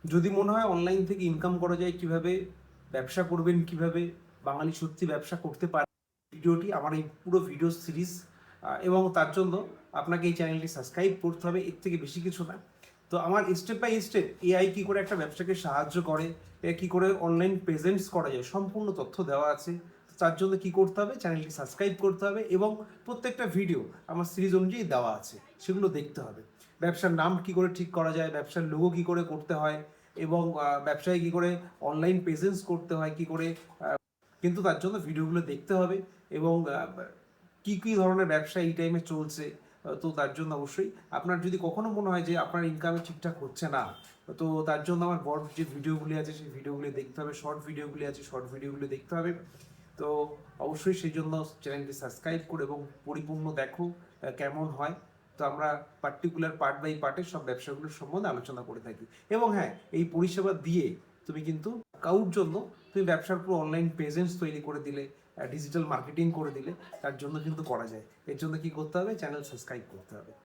যদি মনে হয় অনলাইন থেকে ইনকাম করা যায়, কিভাবে ব্যবসা করবেন, কিভাবে বাঙালি সত্যি ব্যবসা করতে পারে, ভিডিওটি আমার এই পুরো ভিডিও সিরিজ, এবং তার জন্য আপনাকে এই চ্যানেলটি সাবস্ক্রাইব করতে হবে, এর থেকে বেশি কিছু না। তো আমার স্টেপ বাই স্টেপ এআই কী করে একটা ব্যবসাকে সাহায্য করে, কী করে অনলাইন প্রেজেন্টস করা যায়, সম্পূর্ণ তথ্য দেওয়া আছে। তার জন্য কি করতে হবে, চ্যানেলটি সাবস্ক্রাইব করতে হবে এবং প্রত্যেকটা ভিডিও আমার সিরিজ অনুযায়ী দেওয়া আছে, সেগুলো দেখতে হবে। ব্যবসার নাম কি করে ঠিক করা যায়, ব্যবসার লোগো কি করে করতে হয়, এবং ব্যবসায় কি করে অনলাইন প্রেজেন্স করতে হয়, কি করে, কিন্তু তার জন্য ভিডিওগুলো দেখতে হবে। এবং কি কি ধরনের ব্যবসা এই টাইমে চলছে, তো তার জন্য অবশ্যই আপনার যদি কখনো মনে হয় যে আপনার ইনকামে ঠিকঠাক হচ্ছে না, তো তার জন্য আমার বড় যে ভিডিওগুলি আছে সেই ভিডিওগুলি দেখতে হবে, শর্ট ভিডিওগুলি আছে শর্ট ভিডিওগুলি দেখতে হবে। তো অবশ্যই সেই জন্য চ্যানেলটি সাবস্ক্রাইব করো এবং পরিপূর্ণ দেখো কেমন হয়। তো আমরা পার্টিকুলার পার্ট বাই পার্টে সব ব্যবসাগুলোর সম্বন্ধে আলোচনা করে থাকি। এবং হ্যাঁ, এই পরিষেবা দিয়ে তুমি কিন্তু কারোর জন্য তুমি ব্যবসার পুরো অনলাইন প্রেজেন্স তৈরি করে দিলে, ডিজিটাল মার্কেটিং করে দিলে, তার জন্য কিন্তু করা যায়। এর জন্য কি করতে হবে, চ্যানেল সাবস্ক্রাইব করতে হবে।